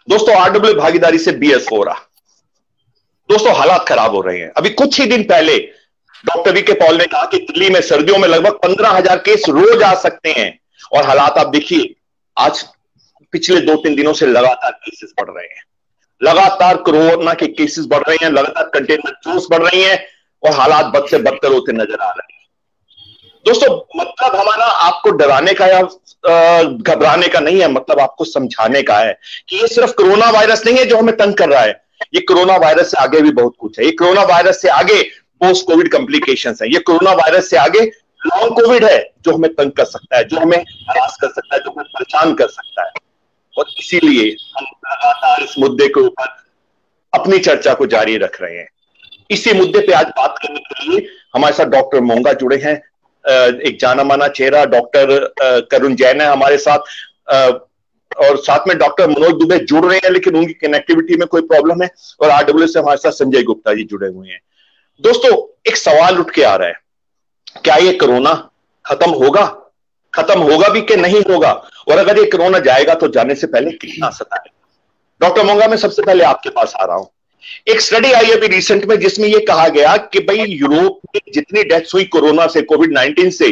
दोस्तों आरडब्ल्यू भागीदारी से बीएस हो रहा। दोस्तों हालात खराब हो रहे हैं। अभी कुछ ही दिन पहले डॉक्टर वी के पॉल ने कहा कि दिल्ली में सर्दियों में लगभग 15,000 केस रोज आ सकते हैं। और हालात आप देखिए, आज पिछले 2-3 दिनों से लगातार केसेस बढ़ रहे हैं, लगातार कोरोना के केसेस बढ़ रहे हैं, लगातार कंटेनमेंट जोन्स बढ़ रही हैं और हालात बद से बदतर होते नजर आ रहे हैं। दोस्तों मतलब हमारा आपको डराने का या घबराने का नहीं है, मतलब आपको समझाने का है कि ये सिर्फ कोरोना वायरस नहीं है जो हमें तंग कर रहा है। ये कोरोना वायरस से आगे भी बहुत कुछ है। ये कोरोना वायरस से आगे पोस्ट कोविड कॉम्प्लिकेशंस है। ये कोरोना वायरस से आगे लॉन्ग कोविड है जो हमें तंग कर सकता है, जो हमें हरास कर सकता है, जो हमें परेशान कर सकता है। और इसीलिए हम लगातार इस मुद्दे के ऊपर अपनी चर्चा को जारी रख रहे हैं। इसी मुद्दे पे आज बात करने के लिए हमारे साथ डॉक्टर मोंगा जुड़े हैं। एक जाना माना चेहरा डॉक्टर करुण जैन है हमारे साथ, और साथ में डॉक्टर मनोज दुबे जुड़ रहे हैं, लेकिन उनकी कनेक्टिविटी में कोई प्रॉब्लम है। और आरडब्ल्यू से हमारे साथ संजय गुप्ता जी जुड़े हुए हैं। दोस्तों एक सवाल उठ के आ रहा है, क्या ये कोरोना खत्म होगा भी कि नहीं होगा? और अगर ये कोरोना जाएगा तो जाने से पहले कितना सताएगा? डॉक्टर मोंगा, मैं सबसे पहले आपके पास आ रहा हूं। एक स्टडी आई अभी रिसेंट में जिसमें यह कहा गया कि भाई यूरोप में जितनी डेथ्स हुई कोरोना से, कोविड-19 से,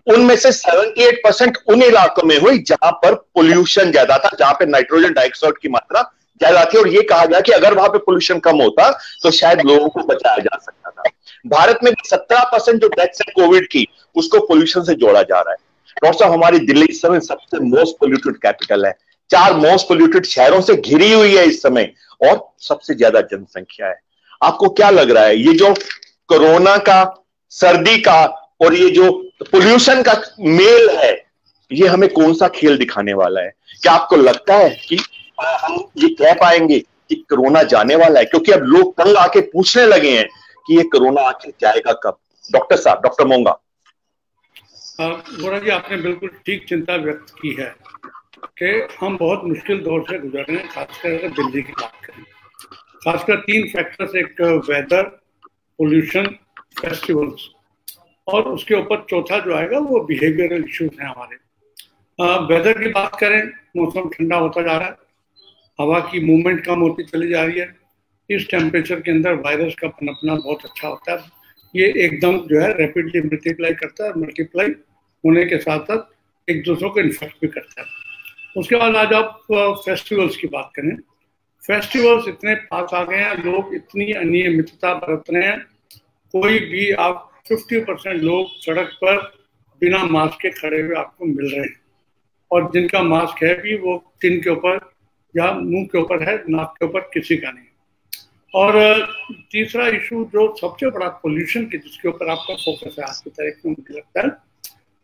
उनमें से 78% उन इलाकों में हुई जहां पर पोल्यूशन ज्यादा था, जहां पर नाइट्रोजन डाइऑक्साइड की मात्रा ज्यादा थी। और यह कहा गया कि अगर वहां पे पोल्यूशन कम होता तो शायद लोगों को बचाया जा सकता था। भारत में 17% जो डेथ्स है कोविड की, उसको पोल्यूशन से जोड़ा जा रहा है। डॉक्टर साहब, हमारी दिल्ली इस समय सबसे मोस्ट पोल्यूटेड कैपिटल है, 4 मोस्ट पोल्यूटेड शहरों से घिरी हुई है इस समय, और सबसे ज्यादा जनसंख्या है। आपको क्या लग रहा है, ये जो कोरोना का, सर्दी का और ये जो पोल्यूशन का मेल है, ये हमें कौन सा खेल दिखाने वाला है? क्या आपको लगता है कि हम ये कह पाएंगे कि कोरोना जाने वाला है? क्योंकि अब लोग तंग आके पूछने लगे हैं कि ये कोरोना आखिर जाएगा कब? डॉक्टर साहब, डॉक्टर मोंगा। गोरा जी, आपने बिल्कुल ठीक चिंता व्यक्त की है कि हम बहुत मुश्किल दौर से गुजर रहे हैं, खासकर अगर दिल्ली की बात करें। खासकर 3 फैक्टर्स, एक वेदर, पोल्यूशन, फेस्टिवल्स, और उसके ऊपर चौथा जो आएगा वो बिहेवियरल इश्यूज हैं हमारे। वेदर की बात करें, मौसम ठंडा होता जा रहा है, हवा की मूवमेंट कम होती चली जा रही है। इस टेम्परेचर के अंदर वायरस का पनपना बहुत अच्छा होता है। ये एकदम जो है रैपिडली मल्टीप्लाई करता है, मल्टीप्लाई होने के साथ साथ एक दूसरों को इन्फेक्ट भी करता है। उसके बाद आज आप फेस्टिवल्स की बात करें, फेस्टिवल्स इतने पास आ गए हैं, लोग इतनी अनियमितता बरत रहे हैं। कोई भी आप 50% लोग सड़क पर बिना मास्क के खड़े हुए आपको मिल रहे हैं, और जिनका मास्क है भी वो चिन के ऊपर या मुंह के ऊपर है, नाक के ऊपर किसी का नहीं। और तीसरा इशू जो सबसे बड़ा पोल्यूशन की, जिसके ऊपर आपका फोकस है आज की तारीख में, मुझे लगता है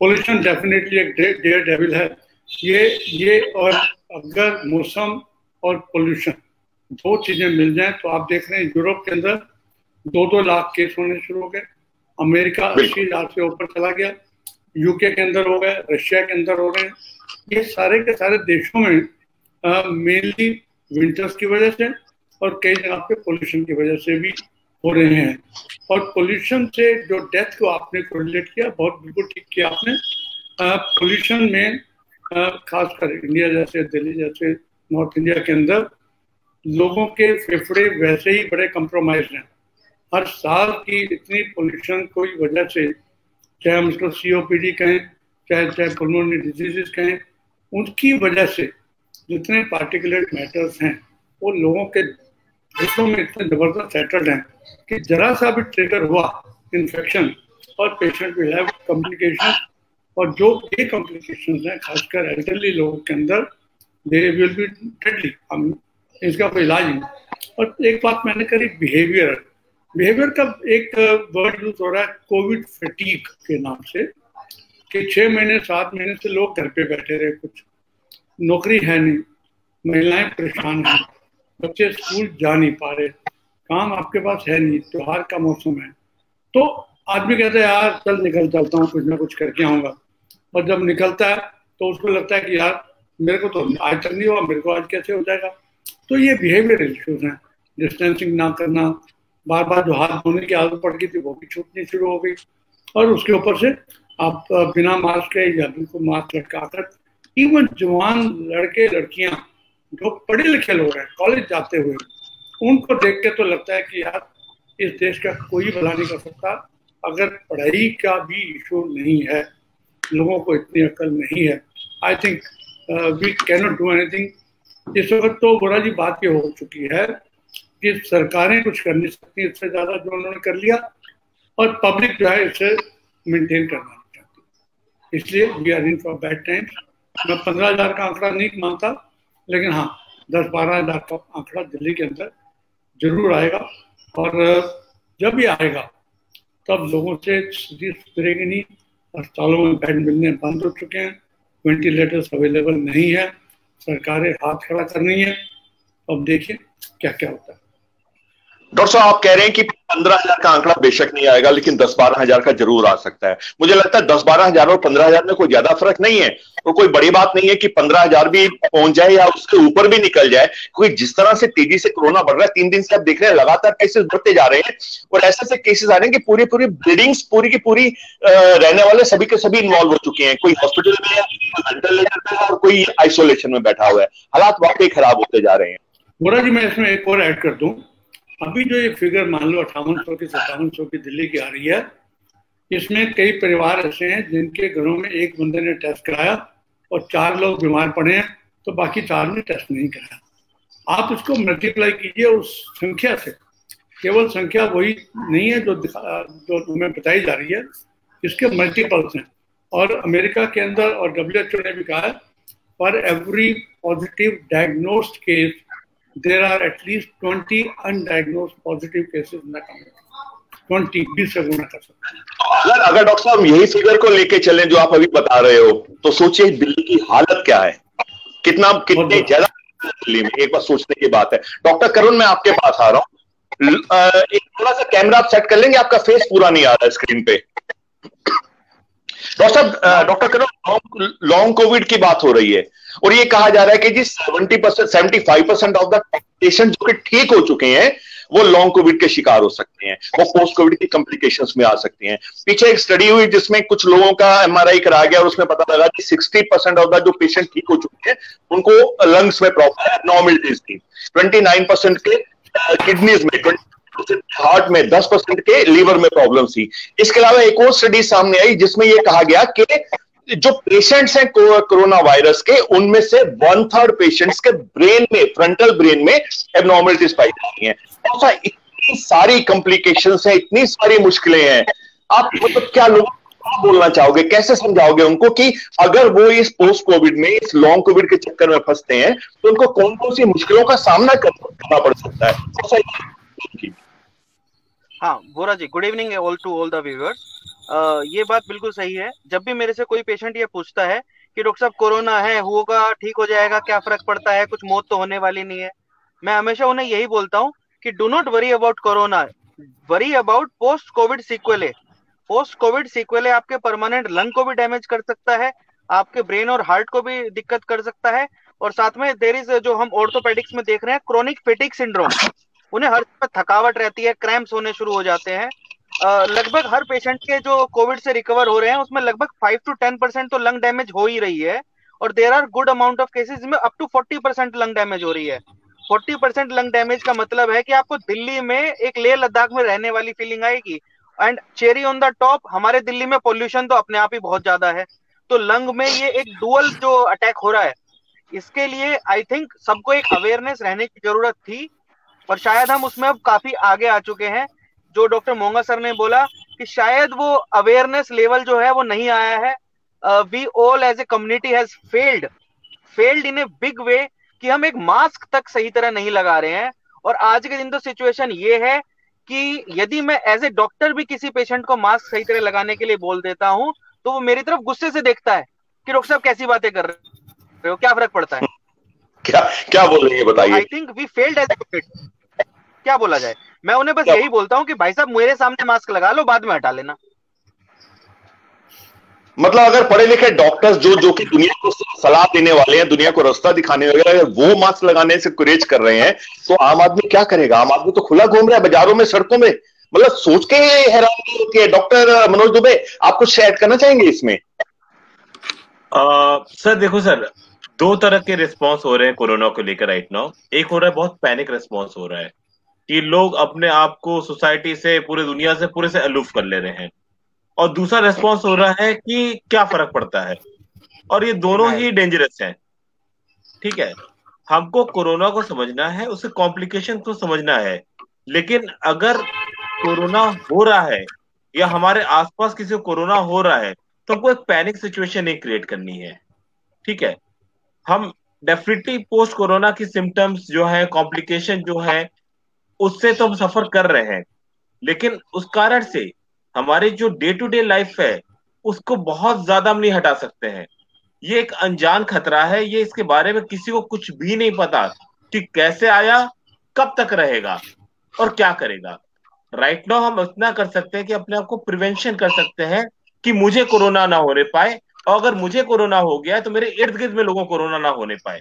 पोल्यूशन डेफिनेटली एक डेयर डेविल है। ये और अगर मौसम और पोल्यूशन 2 चीजें मिल जाएं तो आप देख रहे हैं यूरोप के अंदर 2-2 लाख केस होने शुरू हो गए, अमेरिका 80,000 से ऊपर चला गया, यूके के अंदर हो गए, रशिया के अंदर हो रहे हैं। ये सारे के सारे देशों में मेनली विंटर्स की वजह से और कई जगह पे पोल्यूशन की वजह से भी हो रहे हैं। और पोल्यूशन से जो डेथ को आपने कोरिलेट किया, बहुत बिल्कुल ठीक किया आपने। पोल्यूशन में खासकर इंडिया जैसे, दिल्ली जैसे नॉर्थ इंडिया के अंदर लोगों के फेफड़े वैसे ही बड़े कंप्रोमाइज हैं। हर साल की इतनी पोल्यूशन कोई वजह से, चाहे हम इसको COPD कहें, चाहे पुल्मोनरी डिजीजेस कहें, उनकी वजह से जितने पार्टिकुलेट मैटर्स हैं वो लोगों के जिसमें में इतने जबरदस्त सेटल्ड हैं कि जरा सा भी ट्रिगर हुआ इन्फेक्शन और पेशेंट विल हैव कॉम्प्लिकेशन। और जो ये कॉम्प्लिकेशंस हैं खासकर एल्डरली लोगों के अंदर, दे विल बी डेडली, हम इसका कोई इलाज नहीं। और एक बात मैंने करी, बिहेवियर का एक वर्ड यूज हो रहा है कोविड फटीग के नाम से, कि 6 महीने 7 महीने से लोग घर पे बैठे रहे, कुछ नौकरी है नहीं, महिलाएं परेशान हैं, बच्चे स्कूल जा नहीं पा रहे, काम आपके पास है नहीं, त्योहार का मौसम है, तो आदमी कहता है यार चल निकल चलता हूँ, कुछ ना कुछ करके आऊँगा। और जब निकलता है तो उसको लगता है कि यार मेरे को तो आज तक नहीं हुआ, मेरे को आज कैसे हो जाएगा। तो ये बिहेवियर इश्यूज हैं, डिस्टेंसिंग ना करना, बार बार जो हाथ धोने की आदत पड़ गई थी वो भी छूटनी शुरू हो गई, और उसके ऊपर से आप बिना मास्क के या बिल्कुल मास्क लटका कर, इवन जवान लड़के लड़कियां जो पढ़े लिखे लोग हैं कॉलेज जाते हुए, उनको देख के तो लगता है कि यार इस देश का कोई भला नहीं कर सकता अगर पढ़ाई का भी इशू नहीं है, लोगों को इतनी अकल नहीं है। I think we can not do anything. इस वक्त तो गोरा जी बात ये हो चुकी है कि सरकारें कुछ कर नहीं सकती इससे ज्यादा जो उन्होंने कर लिया, और पब्लिक जो है इसे मेंटेन करना नहीं चाहती, इसलिए we are in for bad times. मैं 15,000 का आंकड़ा नहीं मानता, लेकिन हाँ 10-12 हज़ार का आंकड़ा दिल्ली के अंदर जरूर आएगा, और जब भी आएगा तब लोगों से स्थिति सुधरेगी नहीं। अस्पतालों में बेड मिलने बंद हो चुके हैं, वेंटिलेटर्स अवेलेबल नहीं है, सरकारें हाथ खड़ा कर रही हैं। अब देखिए क्या क्या होता है। डॉक्टर साहब, आप कह रहे हैं कि 15,000 का आंकड़ा बेशक नहीं आएगा, लेकिन 10-12 हजार का जरूर आ सकता है। मुझे लगता है 10-12 हजार और 15,000 में कोई ज्यादा फर्क नहीं है, और कोई बड़ी बात नहीं है कि 15,000 भी पहुंच जाए या उसके ऊपर भी निकल जाए, क्योंकि जिस तरह से तेजी से कोरोना बढ़ रहा है, 3 दिन से आप देख रहे हैं लगातार केसेस बढ़ते जा रहे हैं, और ऐसे केसेस आ रहे हैं कि पूरी बिल्डिंग्स पूरी की पूरी रहने वाले सभी के सभी इन्वॉल्व हो चुके हैं। कोई हॉस्पिटल में है, कोई वेंटिलेटर पे है, और कोई आइसोलेशन में बैठा हुआ है। हालात वाकई खराब होते जा रहे हैं। गोरा जी, मैं इसमें एक और ऐड कर दूं, अभी जो ये फिगर मान लो 5800 की 5700 की दिल्ली की आ रही है, इसमें कई परिवार ऐसे हैं जिनके घरों में एक बंदे ने टेस्ट कराया और 4 लोग बीमार पड़े हैं, तो बाकी 4 ने टेस्ट नहीं कराया। आप इसको मल्टीप्लाई कीजिए उस संख्या से, केवल संख्या वही नहीं है जो हमें बताई जा रही है, इसके मल्टीपल्स हैं। और अमेरिका के अंदर और WHO ने भी कहा है, for every positive diagnosed case there are at least 20 undiagnosed positive cases in the country। 20 से गुना कर सकते हैं। अगर डॉक्टर साहब यही फिगर को लेके चलें जो आप अभी बता रहे हो, तो सोचिए दिल्ली की हालत क्या है, कितने ज्यादा दिल्ली में, एक बार सोचने की बात है। डॉक्टर करुण, मैं आपके पास आ रहा हूँ, एक थोड़ा सा कैमरा आप सेट कर लेंगे, आपका फेस पूरा नहीं आ रहा है स्क्रीन पे। डॉक्टर साहब, डॉक्टर करुण, लॉन्ग कोविड की बात हो रही है, और ये कहा जा रहा है कि जी 75% ऑफ द पेशेंट जो कि ठीक हो चुके हैं वो लॉन्ग कोविड के शिकार हो सकते हैं, वो पोस्ट कोविड की कॉम्प्लिकेशंस में आ सकते हैं। पीछे एक स्टडी हुई जिसमें कुछ लोगों का MRI कराया गया और उसमें पता लगा कि 60% ऑफ द जो पेशेंट ठीक हो चुके हैं उनको लंग्स में प्रॉब्लम एब्नॉर्मलिटीज थी, 29% के किडनीज में, 20% हार्ट में, 10% के लीवर में प्रॉब्लम थी। इसके अलावा एक और स्टडी सामने आई जिसमें यह कहा गया कि जो पेशेंट्स हैं कोरोना वायरस के, उनमें से 1/3 पेशेंट्स के ब्रेन में, फ्रंटल ब्रेन में एब्नॉर्मलिटीज पाई जा रही हैं। ऐसा इतनी सारी कॉम्प्लिकेशंस हैं, इतनी सारी मुश्किलें हैं, आप मतलब क्या लोगों को बोलना चाहोगे, कैसे समझाओगे उनको कि अगर वो इस पोस्ट कोविड में, इस लॉन्ग कोविड के चक्कर में फंसते हैं तो उनको कौन कौन सी मुश्किलों का सामना करना पड़ सकता है? हाँ Gora ji, good evening all to all the viewers. ये बात बिल्कुल सही है। जब भी मेरे से कोई पेशेंट ये पूछता है कि डॉक्टर साहब कोरोना है, होगा, ठीक हो जाएगा, क्या फर्क पड़ता है, कुछ मौत तो होने वाली नहीं है, मैं हमेशा उन्हें यही बोलता हूँ कि do not worry about corona, worry about post COVID sequelae. Post COVID sequelae आपके परमानेंट लंग को भी डैमेज कर सकता है, आपके ब्रेन और हार्ट को भी दिक्कत कर सकता है, और साथ में देयर इज, जो हम ऑर्थोपेडिक्स में देख रहे हैं, क्रोनिक फैटिग सिंड्रोम। उन्हें हर समय थकावट रहती है, क्रैम्प्स होने शुरू हो जाते हैं। लगभग हर पेशेंट के जो कोविड से रिकवर हो रहे हैं उसमें लगभग 5 to 10% तो लंग डैमेज हो ही रही है, और there are good amount of cases में अप टू 40% लंग डैमेज हो रही है। 40% लंग डैमेज का मतलब है कि आपको दिल्ली में एक लेह लद्दाख में रहने वाली फीलिंग आएगी। And cherry on the top, हमारे दिल्ली में पोल्यूशन तो अपने आप ही बहुत ज्यादा है, तो लंग में ये एक डुअल जो अटैक हो रहा है, इसके लिए आई थिंक सबको एक अवेयरनेस रहने की जरूरत थी, और शायद हम उसमें अब काफी आगे आ चुके हैं। जो डॉक्टर मोंगा सर ने बोला कि शायद वो अवेयरनेस लेवल जो है वो नहीं आया है। We all as a community has failed in a big way, कि हम एक मास्क तक सही तरह नहीं लगा रहे हैं। और आज के दिन तो सिचुएशन ये है कि यदि मैं एज ए डॉक्टर भी किसी पेशेंट को मास्क सही तरह लगाने के लिए बोल देता हूं तो वो मेरी तरफ गुस्से से देखता है कि डॉक्टर साहब कैसी बातें कर रहे हो, क्या फर्क पड़ता है, क्या बोल रही है बताइए। I think we failed as a, क्या बोला जाए। मैं उन्हें बस यही बोलता हूं कि भाई साहब मेरे सामने मास्क लगा लो, बाद में हटा लेना। मतलब अगर पढ़े लिखे डॉक्टर्स जो कि दुनिया को सलाह देने वाले हैं, दुनिया को रास्ता दिखाने वाले, अगर वो मास्क लगाने से गुरेज कर रहे हैं तो आम आदमी क्या करेगा? आम आदमी तो खुला घूम रहा है बाजारों में, सड़कों में। मतलब सोच के हैरानी होती है। डॉक्टर मनोज दुबे, आप कुछ ऐड करना चाहेंगे इसमें? सर देखो सर, दो तरह के रिस्पॉन्स हो रहे हैं कोरोना को लेकर राइट नाउ। एक हो रहा है बहुत पैनिक रिस्पॉन्स हो रहा है कि लोग अपने आप को सोसाइटी से, पूरे दुनिया से, पूरे से अलूफ कर ले रहे हैं। और दूसरा रिस्पॉन्स हो रहा है कि क्या फर्क पड़ता है। और ये दोनों ही डेंजरस हैं। ठीक है, हमको कोरोना को समझना है, उसके कॉम्प्लिकेशन को समझना है। लेकिन अगर कोरोना हो रहा है या हमारे आसपास किसी को कोरोना हो रहा है तो हमको एक पैनिक सिचुएशन नहीं क्रिएट करनी है। ठीक है, हम डेफिनेटली पोस्ट कोरोना की सिम्टम्स जो है, कॉम्प्लिकेशन जो है, उससे तो हम सफर कर रहे हैं। लेकिन उस कारण से हमारी जो डे टू डे लाइफ है उसको बहुत ज्यादा हम नहीं हटा सकते हैं। ये एक अनजान खतरा है, ये इसके बारे में किसी को कुछ भी नहीं पता कि कैसे आया, कब तक रहेगा और क्या करेगा। राइट नाउ हम इतना कर सकते हैं कि अपने आप को प्रिवेंशन कर सकते हैं कि मुझे कोरोना ना होने पाए, और अगर मुझे कोरोना हो गया है तो मेरे इर्द गिर्द में लोगों को कोरोना ना होने पाए।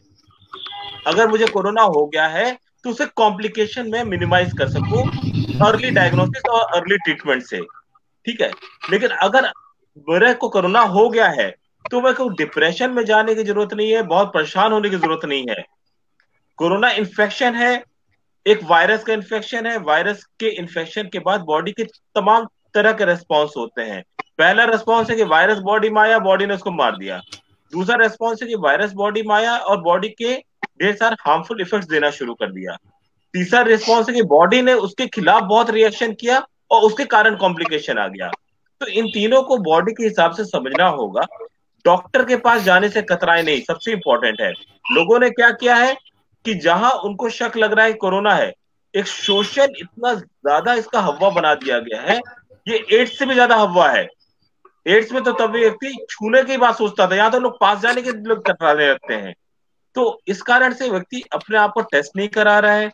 अगर मुझे कोरोना हो गया है तो उसे कॉम्प्लिकेशन में मिनिमाइज कर सकूं अर्ली डायग्नोसिस और अर्ली ट्रीटमेंट से। ठीक है, लेकिन अगर मेरे को कोरोना हो गया है तो मेरे को डिप्रेशन में जाने की जरूरत नहीं है, बहुत परेशान होने की जरूरत नहीं है। कोरोना इन्फेक्शन है, एक वायरस का इन्फेक्शन है। वायरस के इन्फेक्शन के बाद बॉडी के तमाम तरह के रेस्पॉन्स होते हैं। पहला रेस्पॉन्स है कि वायरस बॉडी में आया, बॉडी ने उसको मार दिया। दूसरा रेस्पॉन्स है कि वायरस बॉडी में आया और बॉडी के ढेर सारे हार्मफुल इफेक्ट्स देना शुरू कर दिया। तीसरा रिस्पॉन्स है कि बॉडी ने उसके खिलाफ बहुत रिएक्शन किया और उसके कारण कॉम्प्लिकेशन आ गया। तो इन तीनों को बॉडी के हिसाब से समझना होगा। डॉक्टर के पास जाने से कतराए नहीं, सबसे इंपॉर्टेंट है। लोगों ने क्या किया है कि जहां उनको शक लग रहा है कोरोना है, एक सोशल इतना ज्यादा इसका हवा बना दिया गया है, ये एड्स से भी ज्यादा हवा है। एड्स में तो तभी व्यक्ति छूने की बात सोचता था, यहाँ तो लोग पास जाने के लोग कतराने लगते हैं। तो इस कारण से व्यक्ति अपने आप को टेस्ट नहीं करा रहा है,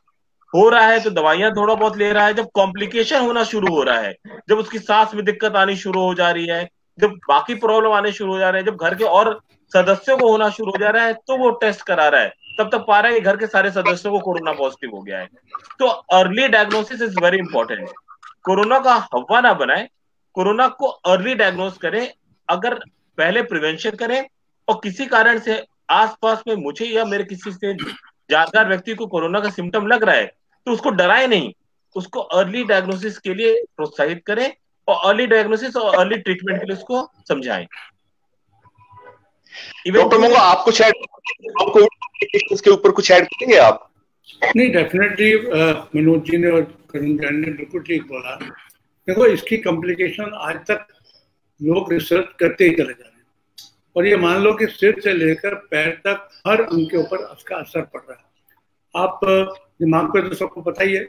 हो रहा है तो दवाइयां थोड़ा बहुत ले रहा है। जब कॉम्प्लिकेशन होना शुरू हो रहा है, जब उसकी सांस में दिक्कत आनी शुरू हो जा रही है, जब बाकी प्रॉब्लम आने शुरू हो जा रहे हैं, जब घर के और सदस्यों को होना शुरू हो जा रहा है, तो वो टेस्ट करा रहा है। तब तक पा रहा है कि घर के सारे सदस्यों को कोरोना पॉजिटिव हो गया है। तो early diagnosis is very important. Corona का हवा ना बनाए, कोरोना को अर्ली डायग्नोस करें। अगर पहले प्रिवेंशन करें और किसी कारण से आसपास में मुझे या मेरे किसी से जानकार व्यक्ति को कोरोना का सिम्टम लग रहा है तो उसको डराए नहीं, उसको अर्ली डायग्नोसिस के लिए प्रोत्साहित करें और अर्ली डायग्नोसिस और अर्ली ट्रीटमेंट के लिए उसको समझाएं। डॉक्टर मोंगा, आप कुछ ऐड के ऊपर कुछ ऐड करेंगे आप? नहीं, डेफिनेटली मनोज जी ने और करुण जैन ने बिल्कुल ठीक बोला। देखो, इसकी कॉम्प्लिकेशन आज तक लोग रिसर्च करते ही चले जा रहे हैं और ये मान लो कि सिर से लेकर पैर तक हर अंग के ऊपर उसका असर पड़ रहा है। आप दिमाग पे तो सबको पता ही है,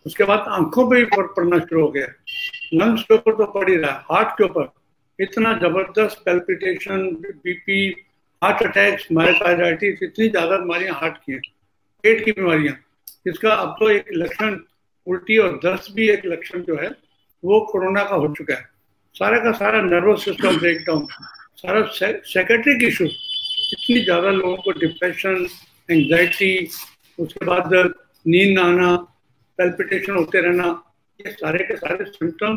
उसके बाद आंखों पे भी पड़ना शुरू हो गया, लंग्स के ऊपर तो पड़ ही रहा है, हार्ट के ऊपर इतना जबरदस्त palpitation, BP, heart attacks, myocarditis, इतनी ज्यादा बीमारियां हार्ट की हैं, पेट की बीमारियां। इसका अब तो एक लक्षण उल्टी और दस्त भी एक लक्षण जो है वो कोरोना का हो चुका है। सारा का सारा नर्वस सिस्टम ब्रेकडाउन, सारा साइकेट्रिक इशू, इतनी ज़्यादा लोगों को डिप्रेशन, एंग्जाइटी, उसके बाद नींद ना आना, पैल्पिटेशन होते रहना, ये सारे के सारे सिम्टम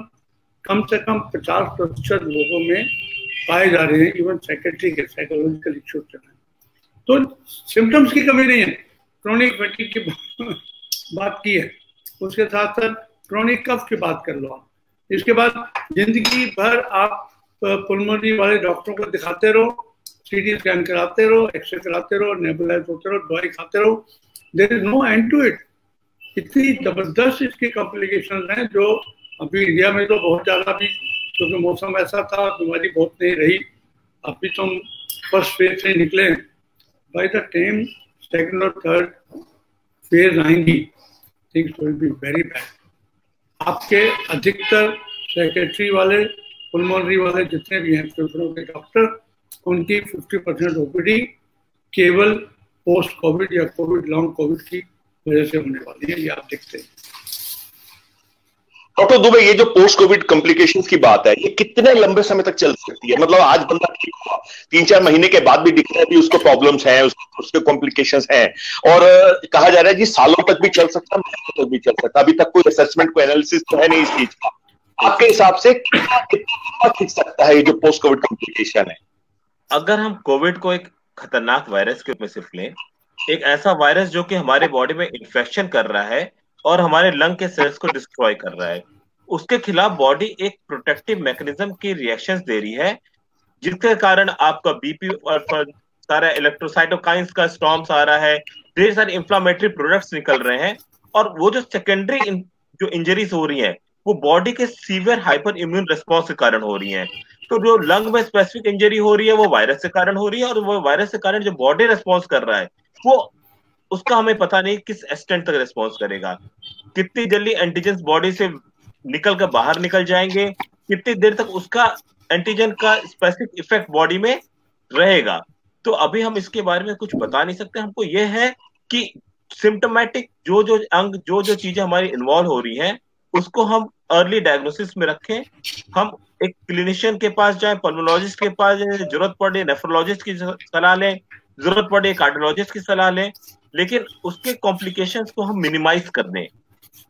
कम से कम 50% लोगों में पाए जा रहे हैं। इवन साइकेट्रिक है, साइकोलॉजिकल इशू चल रहे हैं। तो सिम्टम्स की कमी नहीं है। क्रोनिक फैटिग की बात की है, उसके साथ साथ क्रोनिक कफ की बात कर लो आप। इसके बाद जिंदगी भर आप पुल्मोनरी वाले डॉक्टरों को दिखाते रहो, सीटी स्कैन कराते रहो, एक्सरे कराते रहो, नेबुलाइज होते रहो, दवाई खाते रहो, there is no end to it. इतनी जबरदस्त इसकी कॉम्प्लिकेशन हैं जो अभी इंडिया में तो बहुत ज़्यादा भी, क्योंकि मौसम ऐसा था, बीमारी बहुत नहीं रही। अभी तो हम फर्स्ट फेज से निकले, बाय द टाइम सेकंड और थर्ड फेज आएंगी, things will be very bad. आपके अधिकतर सेक्रेटरी वाले, पुल्मोनरी वाले जितने भी हैं फेफड़ों के डॉक्टर, उनकी 50% ओपीडी केवल पोस्ट कोविड या कोविड लॉन्ग कोविड की वजह से होने वाली है, ये आप देखते हैं। डॉक्टर दुबे, ये जो पोस्ट कोविड कॉम्प्लिकेशंस की बात है, ये कितने लंबे समय तक चल सकती है? मतलब आज बंदा ठीक हुआ, 3-4 महीने के बाद भी दिख रहा है भी उसको प्रॉब्लम्स हैं, उसके कॉम्प्लिकेशंस हैं, और कहा जा रहा है जी सालों तक भी चल सकता है, महीनों तक भी चल सकता है। अभी तक कोई असेसमेंट, कोई एनालिसिस तो है नहीं इस चीज का। आपके हिसाब से कितना खिंच सकता है ये जो पोस्ट कोविड कॉम्प्लिकेशन है? अगर हम कोविड को एक खतरनाक वायरस के रूप में सिर्फ लें, एक ऐसा वायरस जो कि हमारे बॉडी में इन्फेक्शन कर रहा है और हमारे लंग के सेल्स को डिस्ट्रॉय कर रहा है, उसके खिलाफ बॉडी एक प्रोटेक्टिव मैकेनिज्म की रिएक्शंस दे रही है, जिसके कारण आपका बीपी और सारा इलेक्ट्रोसाइटोकाइंस का स्टॉर्म्स आ रहा है, ढेर सारे इंफ्लामेटरी प्रोडक्ट्स निकल रहे हैं, और वो जो सेकेंडरी जो इंजरीज हो रही हैं वो बॉडी के सीवियर हाइपर इम्यून रिस्पॉन्स के कारण हो रही हैं। तो जो लंग में स्पेसिफिक इंजरी हो रही है वो वायरस के कारण हो रही है, और वो वायरस के कारण जो बॉडी रिस्पॉन्स कर रहा है वो उसका हमें पता नहीं किस एक्सटेंट तक रिस्पॉन्स करेगा, कितनी जल्दी एंटीजन बॉडी से निकल कर बाहर निकल जाएंगे, कितनी देर तक उसका एंटीजन का स्पेसिफिक इफेक्ट बॉडी में रहेगा। तो अभी हम इसके बारे में कुछ बता नहीं सकते। हमको यह है कि सिम्टोमेटिक जो जो अंग जो जो चीजें हमारी इन्वॉल्व हो रही हैं उसको हम अर्ली डायग्नोसिस में रखें, हम एक क्लिनिशियन के पास जाएं, पल्मोलॉजिस्ट के पास जाएं, जरूरत पड़े नेफ्रोलॉजिस्ट की सलाह लें, जरूरत पड़े कार्डियोलॉजिस्ट की सलाह लें, लेकिन उसके कॉम्प्लिकेशंस को हम मिनिमाइज कर दें।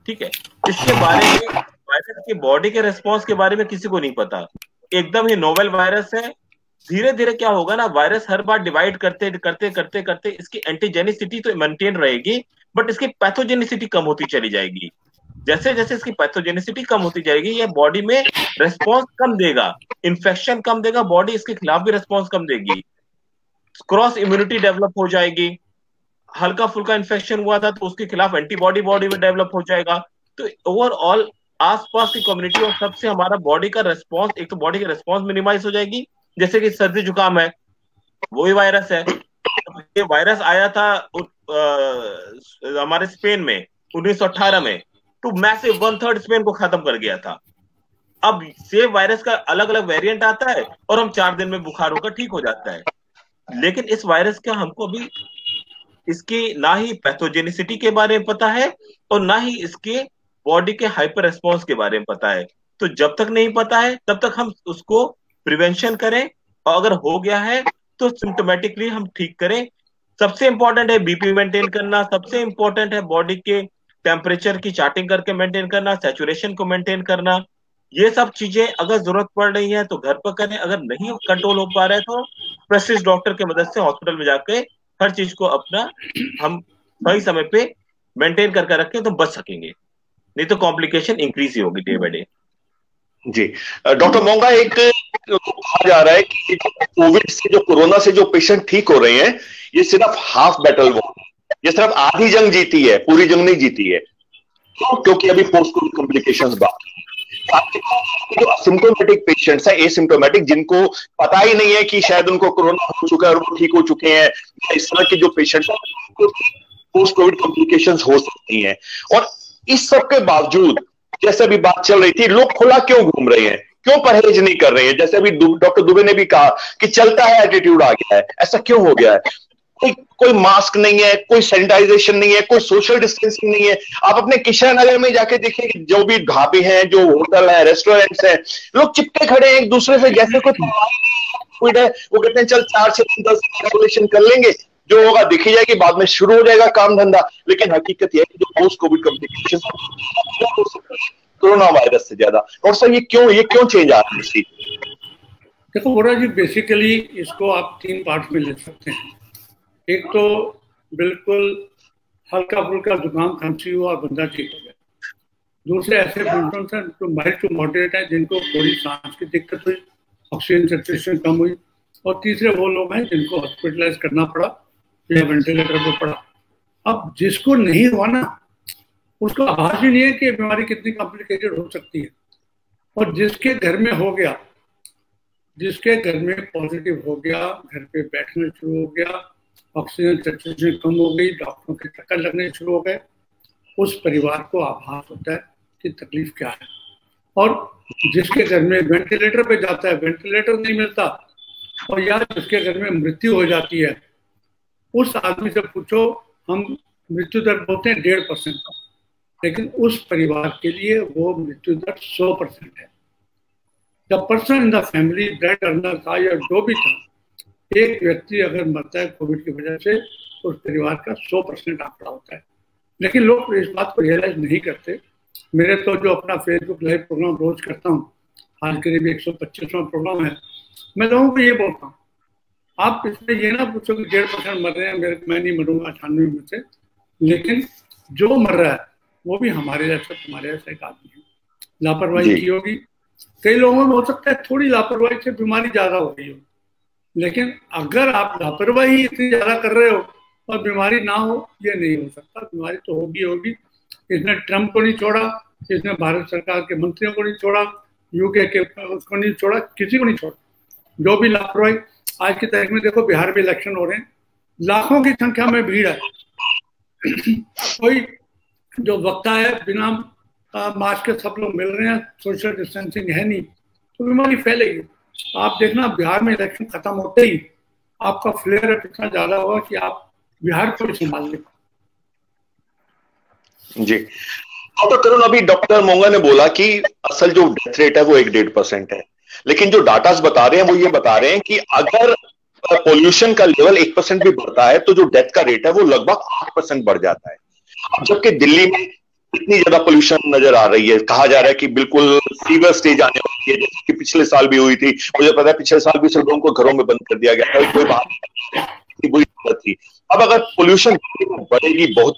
ठीक है, इसके बारे में वायरस की बॉडी के रिस्पॉन्स के बारे में किसी को नहीं पता, एकदम ही नोवेल वायरस है। धीरे धीरे क्या होगा ना, वायरस हर बार डिवाइड करते करते करते करते इसकी एंटीजेनिसिटी तो मेंटेन रहेगी, बट इसकी पैथोजेनिसिटी कम होती चली जाएगी। जैसे जैसे इसकी पैथोजेनिसिटी कम होती जाएगी ये बॉडी में रेस्पॉन्स कम देगा, इन्फेक्शन कम देगा, बॉडी इसके खिलाफ भी रेस्पॉन्स कम देगी, क्रॉस इम्यूनिटी डेवलप हो जाएगी। हल्का फुल्का इन्फेक्शन हुआ था तो उसके खिलाफ एंटीबॉडी बॉडी में डेवलप हो जाएगा। तो ओवरऑल आसपास की कम्युनिटी और सबसे हमारा बॉडी का रेस्पॉन्स, एक तो बॉडी की रेस्पॉन्स मिनिमाइज हो जाएगी, जैसे कि सर्दी जुकाम है वही वायरस है। ये वायरस आया था हमारे स्पेन में 1918 में, तो मैसिव 1/3 स्पेन को खत्म कर गया था। अब सेम वायरस का अलग अलग वेरिएंट आता है और हम 4 दिन में बुखार होकर ठीक हो जाता है, लेकिन इस वायरस का हमको अभी इसकी ना ही पैथोजेनिसिटी के बारे में पता है और ना ही इसके बॉडी के हाइपर रेस्पॉन्स के बारे में पता है। तो जब तक नहीं पता है तब तक हम उसको प्रिवेंशन करें, और अगर हो गया है तो सिम्टोमेटिकली हम ठीक करें। सबसे इंपॉर्टेंट है बीपी मेंटेन करना, सबसे इंपॉर्टेंट है बॉडी के टेम्परेचर की चार्टिंग करके मेंटेन करना, सैचुरेशन को मेंटेन करना। ये सब चीजें अगर जरूरत पड़ रही है तो घर पर करें, अगर नहीं कंट्रोल हो पा रहा है तो प्रेस्टिज डॉक्टर की मदद से हॉस्पिटल में जाके हर चीज को अपना हम सही समय पे मेंटेन करके रखें तो बच सकेंगे, नहीं तो कॉम्प्लिकेशन इंक्रीज ही होगी डे बाय डे। जी डॉक्टर मोंगा, एक कहा जा रहा है कि कोविड से जो कोरोना से जो पेशेंट ठीक हो रहे हैं ये सिर्फ हाफ बैटल वो, ये सिर्फ आधी जंग जीती है, पूरी जंग नहीं जीती है, क्योंकि अभी पोस्ट कोविड कॉम्प्लिकेशंस बाकी जो असिम्टोमेटिक पेशेंट्स हैं, एसिम्टोमेटिक, जिनको पता ही नहीं है कि शायद उनको कोरोना हो चुका है और वो ठीक हो चुके हैं, इस तरह के जो पेशेंट्स हैं पोस्ट कोविड कॉम्प्लिकेशंस हो सकती हैं। और इस सब के बावजूद जैसे अभी बात चल रही थी, लोग खुला क्यों घूम रहे हैं, क्यों परहेज नहीं कर रहे हैं? जैसे अभी डॉक्टर दुबे ने भी कहा कि चलता है एटीट्यूड आ गया है, ऐसा क्यों हो गया है? कोई मास्क नहीं है, कोई सैनिटाइजेशन नहीं है, कोई सोशल डिस्टेंसिंग नहीं है। आप अपने किशन नगर में जाके देखिए कि जो भी ढाबे हैं, जो होटल है, रेस्टोरेंट्स हैं, लोग चिपके खड़े हैं एक दूसरे से, जैसे कोई है। वो कहते हैं चल 4 से 10 आइसोलेशन कर लेंगे, जो होगा दिखी जाएगी, बाद में शुरू हो जाएगा काम धंधा। लेकिन हकीकत यह है कि जो post Covid complication corona virus से ज्यादा, और सर ये क्यों चेंज आ रहा है? देखो बोरा जी, बेसिकली इसको आप 3 पार्ट में ले सकते हैं। एक तो बिल्कुल हल्का फुल्का जुकाम खांसी हुआ और बंदा ठीक हो गया। दूसरे ऐसे सिम्टम्स हैं जो माइल्ड टू मॉडरेट है, जिनको थोड़ी सांस की दिक्कत हुई, ऑक्सीजन सैचुरेशन कम हुई। और तीसरे वो लोग हैं जिनको हॉस्पिटलाइज करना पड़ा या वेंटिलेटर पर पड़ा। अब जिसको नहीं हुआ ना, उसको आभास ही नहीं है कि बीमारी कितनी कॉम्प्लिकेटेड हो सकती है। और जिसके घर में हो गया, जिसके घर में पॉजिटिव हो गया, घर पे बैठना शुरू हो गया, ऑक्सीजन सैचुरेशन कम हो गई, डॉक्टरों के चक्कर लगने शुरू हो गए, उस परिवार को आभास होता है कि तकलीफ क्या है। और जिसके घर में वेंटिलेटर पे जाता है, वेंटिलेटर नहीं मिलता, और या जिसके घर में मृत्यु हो जाती है, उस आदमी से पूछो, हम मृत्यु दर बोलते हैं 1.5%, लेकिन उस परिवार के लिए वो मृत्यु दर 100% है। जब person in the family blood earner था या जो भी था, एक व्यक्ति अगर मरता है कोविड की वजह से तो उस परिवार का 100% आंकड़ा होता है। लेकिन लोग इस बात को रियलाइज नहीं करते। मेरे तो जो अपना फेसबुक लाइव प्रोग्राम रोज करता हूँ, आज करीब 125वां प्रोग्राम है, मैं लोगों को ये बोलता हूँ आप इसमें ये ना पूछो कि 1.5% मर रहे हैं, मैं नहीं मरूंगा 98 में से, लेकिन जो मर रहा है वो भी हमारे जैसा तुम्हारे जैसा एक आदमी है, लापरवाही की होगी। कई लोगों में हो सकता है थोड़ी लापरवाही से बीमारी ज्यादा हो रही हो, लेकिन अगर आप लापरवाही इतनी ज्यादा कर रहे हो और बीमारी ना हो, ये नहीं हो सकता। बीमारी तो होगी होगी। इसने ट्रंप को नहीं छोड़ा, इसने भारत सरकार के मंत्रियों को नहीं छोड़ा, यूके के उसको नहीं छोड़ा, किसी को नहीं छोड़ा। जो भी लापरवाही, आज की तारीख में देखो बिहार में इलेक्शन हो रहे हैं, लाखों की संख्या में भीड़ है, कोई जो वक्ता है बिना मास्क के सब लोग मिल रहे हैं, सोशल डिस्टेंसिंग है नहीं, तो बीमारी फैलेगी। आप देखना बिहार में इलेक्शन खत्म होते ही आपका फ्लेयर इतना ज्यादा होगा कि आप बिहार को भी संभाल लें। जी डॉक्टर करुण, अभी डॉक्टर मोंगा ने बोला कि असल जो डेथ रेट है वो 1-1.5% है, लेकिन जो डाटास बता रहे हैं वो ये बता रहे हैं कि अगर पोल्यूशन का लेवल 1% भी बढ़ता है तो जो डेथ का रेट है वो लगभग 8% बढ़ जाता है। अब जबकि दिल्ली में इतनी ज्यादा पोल्यूशन नजर आ रही है, कहा जा रहा है कि बिल्कुल सीवियर स्टेज आने वाली है, जैसे कि पिछले साल भी हुई थी। मुझे पता है पिछले साल भी सब लोगों को घरों में बंद कर दिया गया था, कोई बात नहीं, बुरी बात थी। अब अगर पोल्यूशन बढ़ेगी बहुत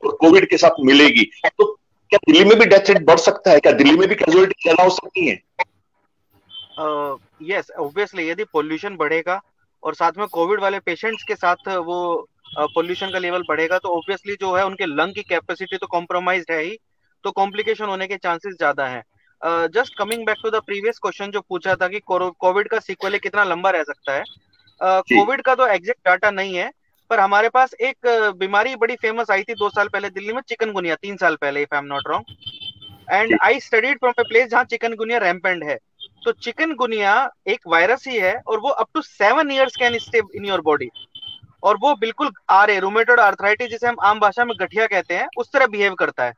और कोविड के साथ मिलेगी, तो क्या दिल्ली में भी डेथ रेट बढ़ सकता है? क्या दिल्ली में भी कैजुअलिटी ज्यादा हो सकती है? यस, ऑब्वियसली यदि पोल्यूशन बढ़ेगा और साथ में कोविड वाले पेशेंट्स के साथ वो पोल्यूशन का लेवल बढ़ेगा, तो ऑब्वियसली जो है उनके लंग की कैपेसिटी तो कॉम्प्रोमाइज है ही, तो कॉम्प्लिकेशन होने के चांसेस ज्यादा है। Just coming back to the previous question जो पूछा था कि कोविड का सीक्वल कितना लंबा रह सकता है, कोविड का तो एग्जैक्ट डाटा नहीं है, पर हमारे पास एक बीमारी बड़ी फेमस आई थी 2 साल पहले दिल्ली में, चिकनगुनिया, 3 साल पहले, if I am not wrong, and I studied from a place जहां चिकनगुनिया रैम्पेंट है। तो चिकनगुनिया एक वायरस ही है और वो up to 7 years can stay in your body, और वो बिल्कुल रूमेटॉइड आर्थराइटिस, जिसे हम आम भाषा में गठिया कहते हैं, उस तरह बिहेव करता है।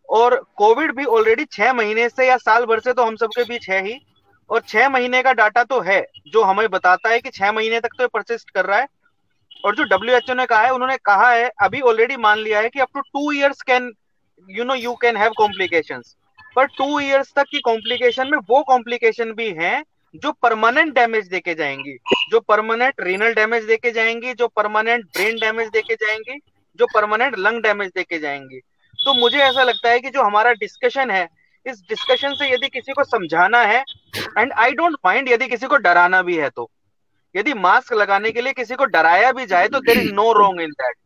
और कोविड भी ऑलरेडी 6 महीने से या साल भर से तो हम सबके बीच है ही, और 6 महीने का डाटा तो है जो हमें बताता है कि 6 महीने तक तो परसिस्ट कर रहा है। और जो WHO ने कहा है, उन्होंने कहा है अभी ऑलरेडी मान लिया है कि up to 2 years can you can have complications, पर 2 years तक की कॉम्प्लिकेशन में वो कॉम्प्लिकेशन भी हैं जो परमानेंट डैमेज देके जाएंगी, जो परमानेंट रीनल डैमेज देके जाएंगी, जो परमानेंट ब्रेन डैमेज देके जाएंगी, जो परमानेंट लंग डैमेज देके जाएंगी। तो मुझे ऐसा लगता है कि जो हमारा डिस्कशन है, इस डिस्कशन से यदि किसी को समझाना है, एंड आई डोंट माइंड यदि किसी को डराना भी है, तो यदि मास्क लगाने के लिए किसी को डराया भी जाए तो there is no wrong in that.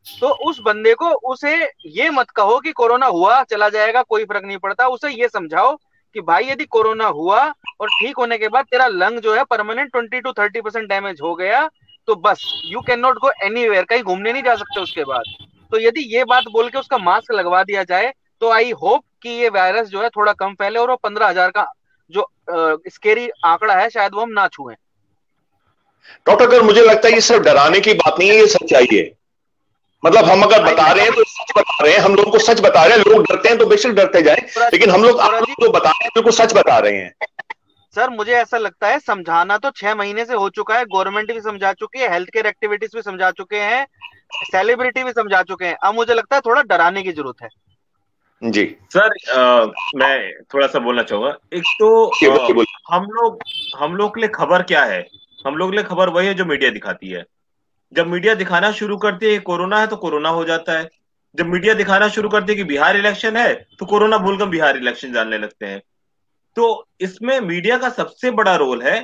तो उस बंदे को, उसे ये मत कहो कि कोरोना हुआ चला जाएगा कोई फर्क नहीं पड़ता, उसे ये समझाओ कि भाई यदि कोरोना हुआ और ठीक होने के बाद तेरा लंग जो है परमानेंट 20 to 30% डैमेज हो गया, तो बस you can not go anywhere, कहीं घूमने नहीं जा सकते उसके बाद। तो यदि ये बात बोल के उसका मास्क लगवा दिया जाए तो आई होप कि ये वायरस जो है थोड़ा कम फैले और वो 15,000 का जो स्केरी आंकड़ा है शायद वो हम ना छुएं। डॉक्टर, अगर मुझे लगता है ये सिर्फ डराने की बात नहीं है, ये सच्चाई है। मतलब हम अगर बता रहे हैं तो सच बता रहे हैं, हम लोगों को सच बता रहे हैं। लोग डरते हैं तो बेशक डरते जाएं, लेकिन हम लोग जो बता रहे हैं बिल्कुल सच बता रहे हैं। सर मुझे ऐसा लगता है समझाना तो 6 महीने से हो चुका है, गवर्नमेंट भी समझा चुकी है, हेल्थ केयर एक्टिविटीज भी समझा चुके हैं, सेलिब्रिटी भी समझा चुके हैं, अब मुझे लगता है थोड़ा डराने की जरूरत है। जी सर, मैं थोड़ा सा बोलना चाहूंगा। एक तो हम लोग के लिए खबर क्या है? हम लोग के लिए खबर वही है जो मीडिया दिखाती है। जब मीडिया दिखाना शुरू करती है कोरोना है तो कोरोना हो जाता है। जब मीडिया दिखाना शुरू करती है कि बिहार इलेक्शन है तो कोरोना भूलकर बिहार इलेक्शन जानने लगते हैं। तो इसमें मीडिया का सबसे बड़ा रोल है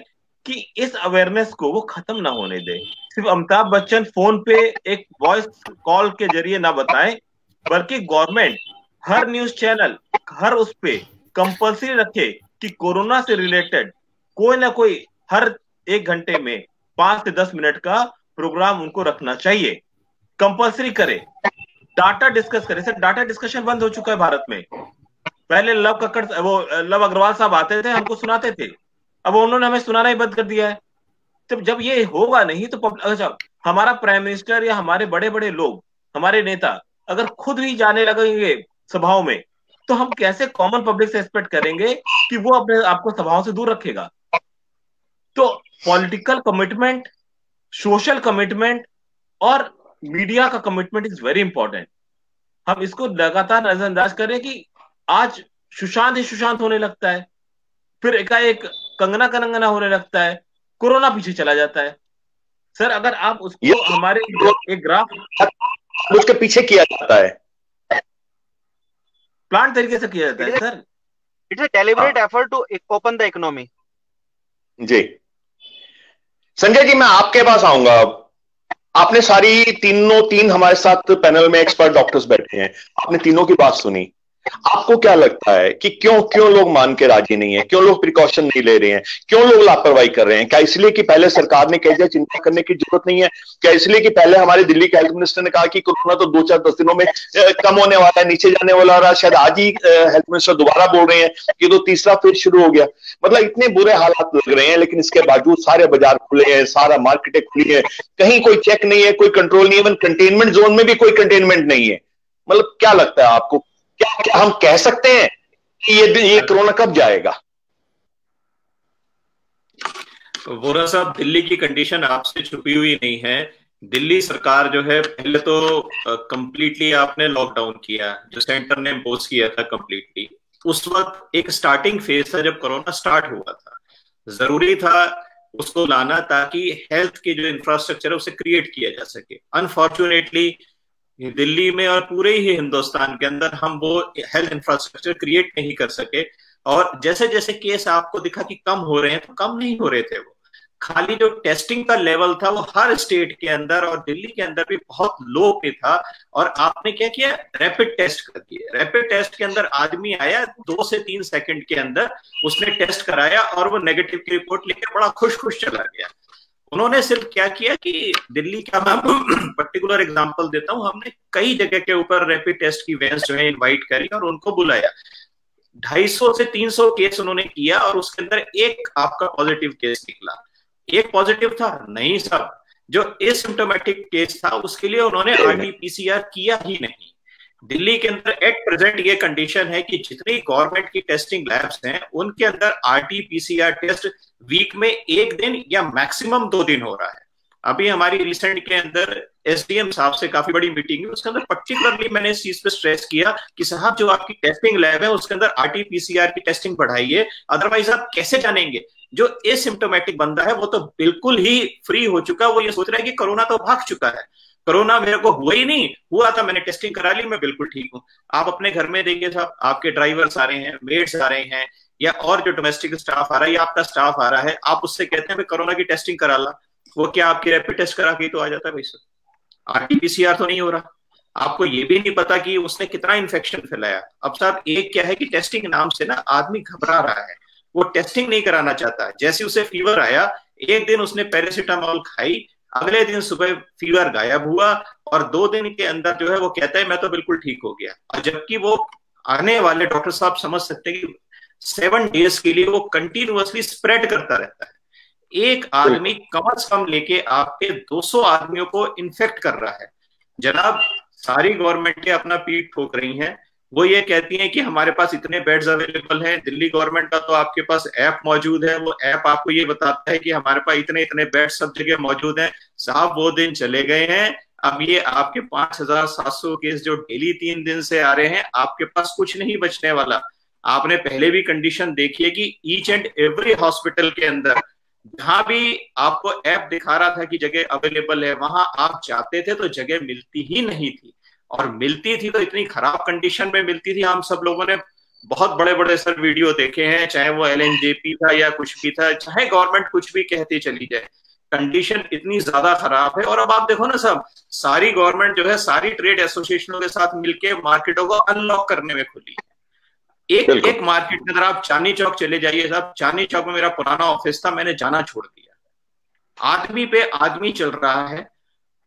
कि इस अवेयरनेस को वो खत्म ना होने दे। सिर्फ अमिताभ बच्चन फोन पे एक वॉइस कॉल के जरिए ना बताएं, बल्कि गवर्नमेंट हर न्यूज चैनल, हर उस पे कंपल्सरी रखे कि कोरोना से रिलेटेड कोई ना कोई हर 1 घंटे में 5 से 10 मिनट का प्रोग्राम उनको रखना चाहिए, कंपल्सरी करे, डाटा डिस्कस करे। सर डाटा डिस्कशन बंद हो चुका है भारत में। पहले लव अग्रवाल साहब आते थे, हमको सुनाते थे, अब उन्होंने हमें सुनाना ही बंद कर दिया है। तो जब ये होगा नहीं तो अच्छा, हमारा प्राइम मिनिस्टर या हमारे बड़े बड़े लोग, हमारे नेता अगर खुद ही जाने लगेंगे सभाओं में, तो हम कैसे कॉमन पब्लिक से एक्सपेक्ट करेंगे कि वो अपने आपको सभाओं से दूर रखेगा? तो पॉलिटिकल कमिटमेंट, सोशल कमिटमेंट और मीडिया का कमिटमेंट इज वेरी इंपॉर्टेंट। हम इसको लगातार नजरअंदाज करें कि आज सुशांत ही सुशांत होने लगता है, फिर एकाएक कंगना होने लगता है, कोरोना पीछे चला जाता है। सर अगर आप उसको हमारे एक ग्राफ उसके पीछे किया जाता है, प्लान तरीके से किया जाता है sir. It's a deliberate effort to open the economy. जी संजय जी, मैं आपके पास आऊंगा। आपने तीन हमारे साथ पैनल में एक्सपर्ट डॉक्टर्स बैठे हैं, आपने तीनों की बात सुनी। आपको क्या लगता है कि क्यों लोग मान के राजी नहीं है? क्यों लोग प्रिकॉशन नहीं ले रहे हैं? क्यों लोग लापरवाही कर रहे हैं? क्या इसलिए कि पहले सरकार ने कह दिया चिंता करने की जरूरत नहीं है? क्या इसलिए कि पहले हमारे दिल्ली के हेल्थ मिनिस्टर ने कहा कि कोरोना तो 2-4-10 दिनों में कम होने वाला है, नीचे जाने वाला रहा? शायद आज ही हेल्थ मिनिस्टर दोबारा बोल रहे हैं कि तो तीसरा फेज शुरू हो गया। मतलब इतने बुरे हालात लग रहे हैं, लेकिन इसके बावजूद सारे बाजार खुले हैं, सारा मार्केटें खुली है, कहीं कोई चेक नहीं है, कोई कंट्रोल नहीं है, इवन कंटेनमेंट जोन में भी कोई कंटेनमेंट नहीं है। मतलब क्या लगता है आपको, क्या हम कह सकते हैं कि ये कोरोना कब जाएगा? वोरा साहब, दिल्ली की कंडीशन आपसे छुपी हुई नहीं है। दिल्ली सरकार जो है, पहले तो कंप्लीटली आपने लॉकडाउन किया, जो सेंटर ने इम्पोज किया था कंप्लीटली। उस वक्त एक स्टार्टिंग फेज था जब कोरोना स्टार्ट हुआ था, जरूरी था उसको लाना ताकि हेल्थ के जो इंफ्रास्ट्रक्चर है उसे क्रिएट किया जा सके। अनफॉर्चुनेटली दिल्ली में और पूरे ही हिंदुस्तान के अंदर हम वो हेल्थ इंफ्रास्ट्रक्चर क्रिएट नहीं कर सके, और जैसे जैसे केस आपको दिखा कि कम हो रहे हैं, तो कम नहीं हो रहे थे। वो खाली जो टेस्टिंग का लेवल था वो हर स्टेट के अंदर और दिल्ली के अंदर भी बहुत लो पे था। और आपने क्या किया, रैपिड टेस्ट कर दिए। रैपिड टेस्ट के अंदर आदमी आया 2 से 3 सेकंड के अंदर, उसने टेस्ट कराया और वो नेगेटिव की रिपोर्ट लेकर बड़ा खुश खुश चला गया। उन्होंने सिर्फ क्या किया कि दिल्ली का मैं पर्टिकुलर एग्जांपल देता हूं, हमने कई जगह के ऊपर रैपिड टेस्ट की वैन्स जो है इनवाइट करी और उनको बुलाया। 250 से 300 केस उन्होंने किया और उसके अंदर एक आपका पॉजिटिव केस निकला। एक पॉजिटिव था नहीं साहब, जो एसिम्प्टोमेटिक केस था उसके लिए उन्होंने आरटी-पीसीआर किया ही नहीं। दिल्ली के अंदर एट प्रेजेंट ये कंडीशन है कि जितनी गवर्नमेंट की टेस्टिंग लैब्स हैं उनके अंदर आरटी-पीसीआर टेस्ट वीक में 1 दिन या मैक्सिमम 2 दिन हो रहा है। अभी हमारी रिसेंट के अंदर एसडीएम साहब से काफी बड़ी मीटिंग हुई, उसके अंदर पर्टिकुलरली मैंने इस चीज पे स्ट्रेस किया कि साहब जो आपकी टेस्टिंग लैब है उसके अंदर आरटी-पीसीआर की टेस्टिंग बढ़ाइए, अदरवाइज आप कैसे जानेंगे? जो एसिम्प्टोमेटिक बंदा है वो तो बिल्कुल ही फ्री हो चुका, वो ये सोच रहा है कि कोरोना तो भाग चुका है, कोरोना मेरे को हुआ ही नहीं, हुआ था मैंने टेस्टिंग करा ली, मैं बिल्कुल ठीक हूँ। आप अपने घर में देखिए साहब, आपके ड्राइवर्स आ रहे हैं, मेड्स आ रहे हैं, या और जो डोमेस्टिक स्टाफ आ रहा है या आपका स्टाफ आ रहा है, आप उससे कहते हैं कोरोना की टेस्टिंग करा ला, वो क्या आपकी रैपिड टेस्ट करा के तो आ जाता है? भाई सर, आरटी-पीसीआर तो नहीं हो रहा। आपको ये भी नहीं पता कि उसने कितना इन्फेक्शन फैलाया। अब साहब एक क्या है कि टेस्टिंग नाम से ना आदमी घबरा रहा है, वो टेस्टिंग नहीं कराना चाहता। जैसे उसे फीवर आया, एक दिन उसने पैरासीटामोल खाई, अगले दिन सुबह फीवर गायब हुआ और 2 दिन के अंदर जो है वो कहता है मैं तो बिल्कुल ठीक हो गया। और जबकि वो आने वाले डॉक्टर साहब समझ सकते हैं कि 7 डेज के लिए वो कंटिन्यूअसली स्प्रेड करता रहता है। एक आदमी कम से कम लेके आपके 200 आदमियों को इन्फेक्ट कर रहा है। जनाब, सारी गवर्नमेंटें अपना पीठ ठोक रही हैं, वो ये कहती हैं कि हमारे पास इतने बेड्स अवेलेबल हैं। दिल्ली गवर्नमेंट का तो आपके पास ऐप मौजूद है, वो ऐप आपको ये बताता है कि हमारे पास इतने इतने बेड सब जगह मौजूद हैं। साहब वो दिन चले गए हैं। अब ये आपके 5700 केस जो डेली 3 दिन से आ रहे हैं, आपके पास कुछ नहीं बचने वाला। आपने पहले भी कंडीशन देखी है कि ईच एंड एवरी हॉस्पिटल के अंदर जहां भी आपको ऐप दिखा रहा था कि जगह अवेलेबल है, वहां आप जाते थे तो जगह मिलती ही नहीं थी, और मिलती थी तो इतनी खराब कंडीशन में मिलती थी। हम सब लोगों ने बहुत बड़े बड़े सर वीडियो देखे हैं, चाहे वो एलएनजेपी था या कुछ भी था, चाहे गवर्नमेंट कुछ भी कहती चली जाए, कंडीशन इतनी ज्यादा खराब है। और अब आप देखो ना साहब, सारी गवर्नमेंट जो है सारी ट्रेड एसोसिएशनों के साथ मिलकर मार्केटों को अनलॉक करने में खुली है। एक मार्केट में अगर आप चांदनी चौक चले जाइए साहब, चांदनी चौक में मेरा पुराना ऑफिस था, मैंने जाना छोड़ दिया। आदमी पे आदमी चल रहा है,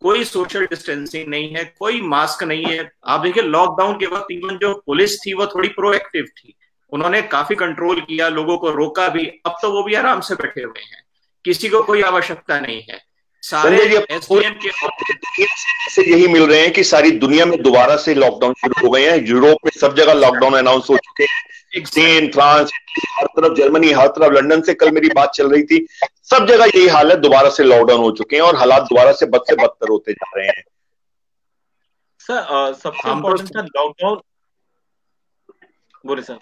कोई सोशल डिस्टेंसिंग नहीं है, कोई मास्क नहीं है। आप देखिए लॉकडाउन के वक्त इवन जो पुलिस थी वो थोड़ी प्रोएक्टिव थी, उन्होंने काफी कंट्रोल किया, लोगों को रोका भी। अब तो वो भी आराम से बैठे हुए हैं, किसी को कोई आवश्यकता नहीं है। सारे एसडीएम के से यही मिल रहे हैं कि सारी दुनिया में दोबारा से लॉकडाउन शुरू हो गए हैं। यूरोप में सब जगह लॉकडाउन अनाउंस हो चुके हैं, स्पेन, फ्रांस, हर तरफ जर्मनी, हर तरफ लंदन से कल मेरी बात चल रही थी, सब जगह यही हाल है, दोबारा से लॉकडाउन हो चुके हैं और हालात दोबारा से बद से बदतर होते जा रहे हैं। सर सबसे इम्पोर्टेंट था लॉकडाउन। बोले सर,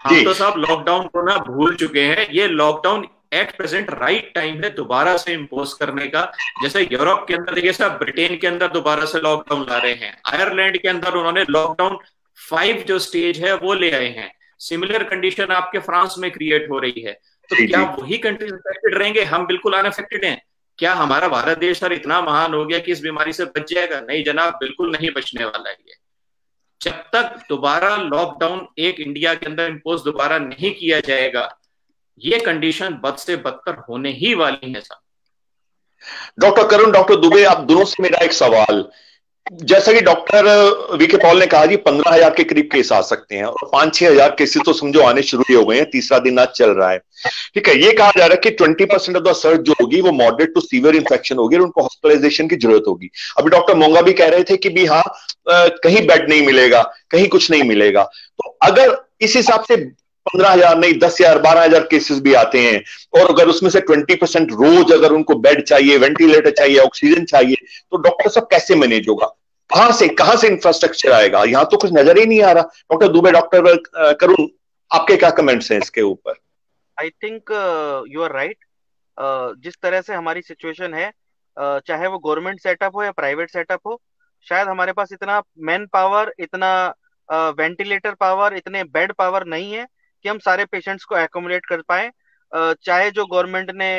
हम तो साहब लॉकडाउन को ना भूल चुके हैं। ये lockdown at present right time है दोबारा से इम्पोज करने का। जैसे यूरोप के अंदर देखिए साहब, ब्रिटेन के अंदर दोबारा से लॉकडाउन ला रहे हैं, आयरलैंड के अंदर उन्होंने लॉकडाउन 5 जो स्टेज है वो ले आए हैं। सिमिलर कंडीशन आपके फ्रांस में क्रिएट हो रही है। तो क्या वही कंट्रीज अफेक्टेड रहेंगे? हम बिल्कुल अनअफेक्टेड हैं। क्या हमारा भारत देश सर इतना महान हो गया कि इस बीमारी से बच जाएगा? नहीं जनाब, बिल्कुल नहीं बचने वाला है ये। जब तक दोबारा लॉकडाउन एक इंडिया के अंदर इम्पोज दोबारा नहीं किया जाएगा, ये कंडीशन बद से बदतर होने ही वाली है साहब। डॉक्टर करुण, डॉक्टर दुबे, आप दोनों से मेरा एक सवाल, जैसा कि डॉक्टर वीके पॉल ने कहा जी 15,000 के करीब केस आ सकते हैं और 5-6 हजार केसेस तो समझो आने शुरू हो गए हैं, तीसरा दिन आज चल रहा है। ठीक है, ये कहा जा रहा है कि 20% ऑफ द सर्ज जो होगी वो मॉडरेट टू सीवियर इंफेक्शन होगी और उनको हॉस्पिटलाइजेशन की जरूरत होगी। अभी डॉक्टर मोंगा भी कह रहे थे कि भी हाँ कहीं बेड नहीं मिलेगा, कहीं कुछ नहीं मिलेगा। तो अगर इस हिसाब से 15,000 नहीं 10,000 12,000 केसेस भी आते हैं और अगर उसमें से 20% रोज अगर उनको बेड चाहिए, वेंटिलेटर चाहिए, ऑक्सीजन चाहिए, तो डॉक्टर साहब कैसे मैनेज होगा? कहां से इंफ्रास्ट्रक्चर आएगा? यहां तो कुछ नजर ही नहीं आ रहा। डॉक्टर दुबे, डॉक्टर करुण, आपके क्या कमेंट्स हैं इसके ऊपर? I think you are right. जिस तरह से हमारी सिचुएशन है, चाहे वो गवर्नमेंट सेटअप हो या प्राइवेट सेटअप हो, शायद हमारे पास इतना मैन पावर, इतना वेंटिलेटर पावर, इतने बेड पावर नहीं है कि हम सारे पेशेंट्स को एकोमोडेट कर पाए। चाहे जो गवर्नमेंट ने